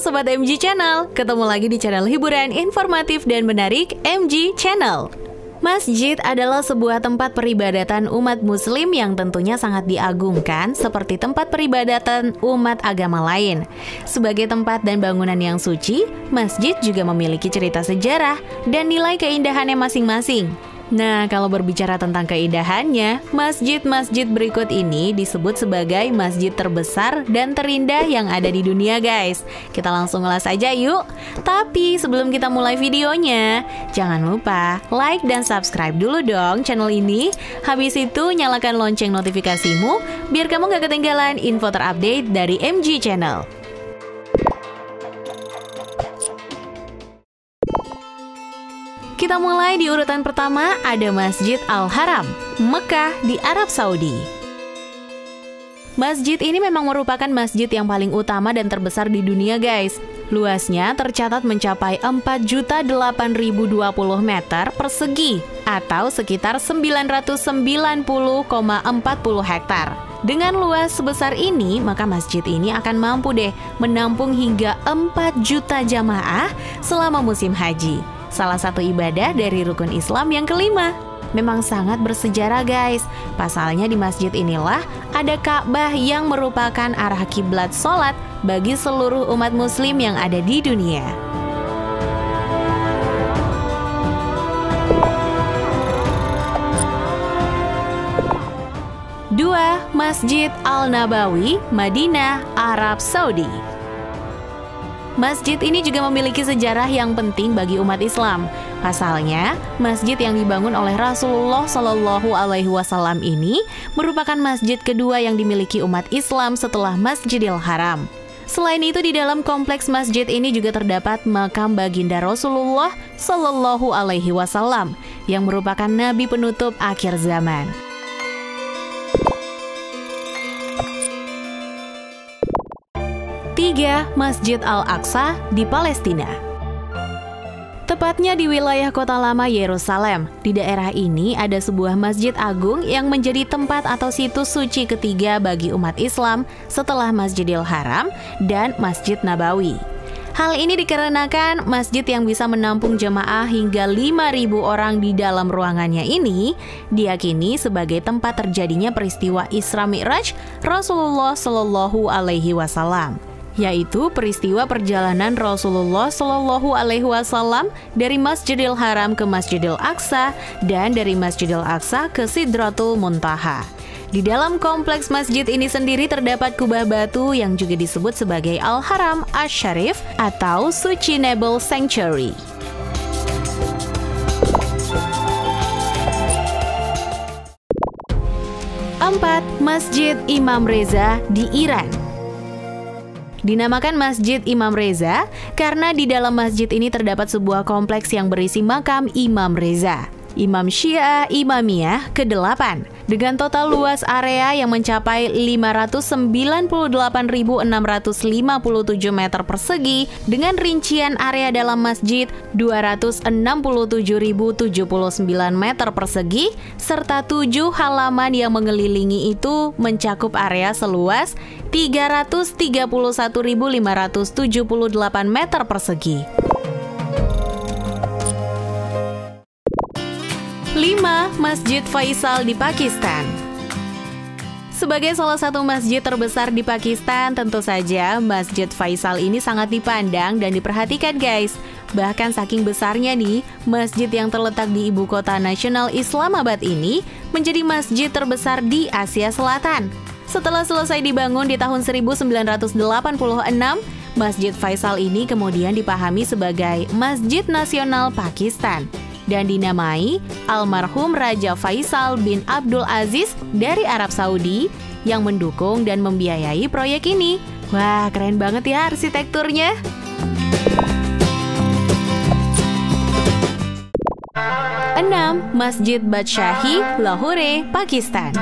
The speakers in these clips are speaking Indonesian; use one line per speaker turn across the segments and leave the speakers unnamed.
Sobat MG Channel, ketemu lagi di channel hiburan informatif dan menarik MG Channel. Masjid adalah sebuah tempat peribadatan umat muslim yang tentunya sangat diagungkan seperti tempat peribadatan umat agama lain. Sebagai tempat dan bangunan yang suci, masjid juga memiliki cerita sejarah dan nilai keindahannya masing-masing. Nah, kalau berbicara tentang keindahannya, masjid-masjid berikut ini disebut sebagai masjid terbesar dan terindah yang ada di dunia, guys. Kita langsung ulas aja yuk. Tapi sebelum kita mulai videonya, jangan lupa like dan subscribe dulu dong channel ini. Habis itu nyalakan lonceng notifikasimu biar kamu gak ketinggalan info terupdate dari MG Channel. Kita mulai di urutan pertama, ada Masjid Al-Haram, Mekah di Arab Saudi. Masjid ini memang merupakan masjid yang paling utama dan terbesar di dunia, guys. Luasnya tercatat mencapai 4.008.020 meter persegi atau sekitar 990,40 hektar. Dengan luas sebesar ini, maka masjid ini akan mampu deh menampung hingga 4 juta jamaah selama musim haji. Salah satu ibadah dari rukun Islam yang kelima. Memang sangat bersejarah, guys. Pasalnya di masjid inilah ada Ka'bah yang merupakan arah kiblat sholat bagi seluruh umat muslim yang ada di dunia. Dua, Masjid Al-Nabawi, Madinah, Arab Saudi. Masjid ini juga memiliki sejarah yang penting bagi umat Islam. Pasalnya, masjid yang dibangun oleh Rasulullah Shallallahu Alaihi Wasallam ini merupakan masjid kedua yang dimiliki umat Islam setelah Masjidil Haram. Selain itu, di dalam kompleks masjid ini juga terdapat makam baginda Rasulullah Shallallahu Alaihi Wasallam yang merupakan nabi penutup akhir zaman. 3. Masjid Al-Aqsa di Palestina. Tepatnya di wilayah kota lama Yerusalem. Di daerah ini ada sebuah masjid agung yang menjadi tempat atau situs suci ketiga bagi umat Islam setelah Masjidil Haram dan Masjid Nabawi. Hal ini dikarenakan masjid yang bisa menampung jemaah hingga 5.000 orang di dalam ruangannya ini diyakini sebagai tempat terjadinya peristiwa Isra Mi'raj Rasulullah Shallallahu Alaihi Wasallam, yaitu peristiwa perjalanan Rasulullah Shallallahu Alaihi Wasallam dari Masjidil Haram ke Masjidil Aqsa dan dari Masjidil Aqsa ke Sidratul Muntaha. Di dalam kompleks masjid ini sendiri terdapat kubah batu yang juga disebut sebagai Al-Haram Asy-Syarif atau Sustainable Sanctuary. 4. Masjid Imam Reza di Iran. Dinamakan Masjid Imam Reza karena di dalam masjid ini terdapat sebuah kompleks yang berisi makam Imam Reza, Imam Syiah Imamiyah ke-8, dengan total luas area yang mencapai 598.657 meter persegi dengan rincian area dalam masjid 267.079 meter persegi serta 7 halaman yang mengelilingi itu mencakup area seluas 331.578 meter persegi. 5. Masjid Faisal di Pakistan. Sebagai salah satu masjid terbesar di Pakistan, tentu saja Masjid Faisal ini sangat dipandang dan diperhatikan, guys. Bahkan saking besarnya nih, masjid yang terletak di ibu kota nasional Islamabad ini menjadi masjid terbesar di Asia Selatan. Setelah selesai dibangun di tahun 1986, Masjid Faisal ini kemudian dipahami sebagai Masjid Nasional Pakistan dan dinamai almarhum Raja Faisal bin Abdul Aziz dari Arab Saudi yang mendukung dan membiayai proyek ini. Wah, keren banget ya arsitekturnya. 6. Masjid Badshahi, Lahore, Pakistan.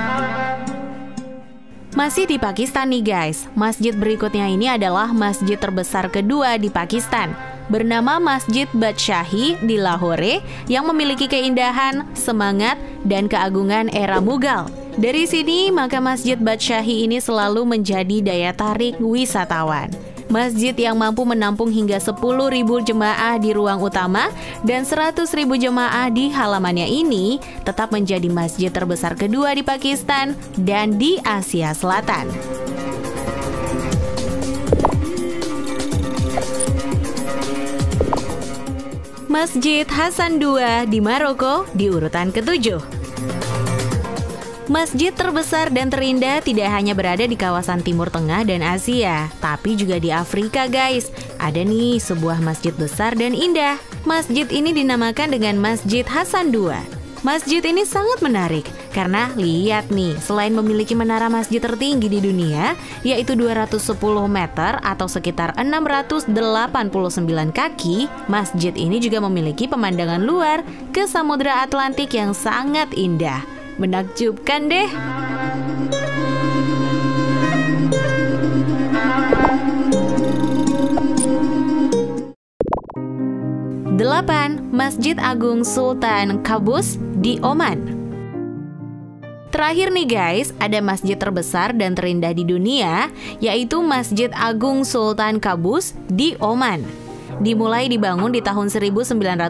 Masih di Pakistan nih guys, masjid berikutnya ini adalah masjid terbesar kedua di Pakistan, bernama Masjid Badshahi di Lahore yang memiliki keindahan, semangat, dan keagungan era Mughal. Dari sini, maka Masjid Badshahi ini selalu menjadi daya tarik wisatawan. Masjid yang mampu menampung hingga 10.000 jemaah di ruang utama dan 100.000 jemaah di halamannya ini tetap menjadi masjid terbesar kedua di Pakistan dan di Asia Selatan. Masjid Hasan II di Maroko di urutan ke-7. Masjid terbesar dan terindah tidak hanya berada di kawasan Timur Tengah dan Asia, tapi juga di Afrika guys. Ada nih sebuah masjid besar dan indah. Masjid ini dinamakan dengan Masjid Hasan II. Masjid ini sangat menarik, karena lihat nih, selain memiliki menara masjid tertinggi di dunia, yaitu 210 meter atau sekitar 689 kaki, masjid ini juga memiliki pemandangan luar ke Samudra Atlantik yang sangat indah. Menakjubkan deh. 8. Masjid Agung Sultan Qaboos di Oman. Terakhir nih guys, ada masjid terbesar dan terindah di dunia, yaitu Masjid Agung Sultan Qaboos di Oman. Dimulai dibangun di tahun 1995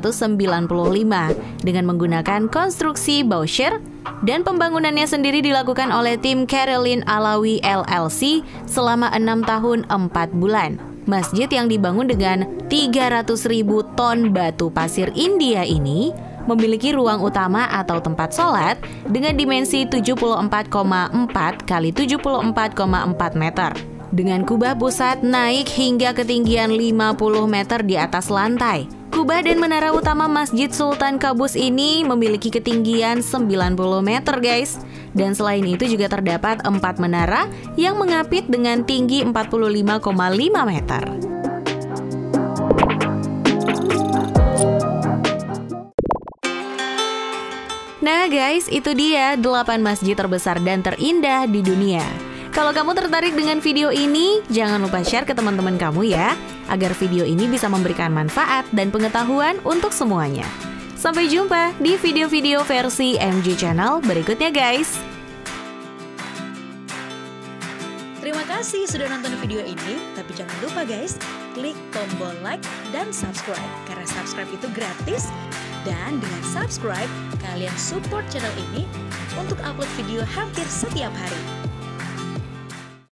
dengan menggunakan konstruksi Bowsher, dan pembangunannya sendiri dilakukan oleh tim Caroline Alawi LLC selama 6 tahun 4 bulan. Masjid yang dibangun dengan 300.000 ton batu pasir India ini memiliki ruang utama atau tempat sholat dengan dimensi 74,4 kali 74,4 meter. Dengan kubah pusat naik hingga ketinggian 50 meter di atas lantai. Kubah dan menara utama Masjid Sultan Qaboos ini memiliki ketinggian 90 meter guys. Dan selain itu juga terdapat 4 menara yang mengapit dengan tinggi 45,5 meter. Nah guys, itu dia 8 masjid terbesar dan terindah di dunia. Kalau kamu tertarik dengan video ini, jangan lupa share ke teman-teman kamu ya, agar video ini bisa memberikan manfaat dan pengetahuan untuk semuanya. Sampai jumpa di video-video versi MG Channel berikutnya guys.
Terima kasih sudah nonton video ini, tapi jangan lupa guys, klik tombol like dan subscribe, karena subscribe itu gratis. Dan dengan subscribe, kalian support channel ini untuk upload video hampir setiap hari.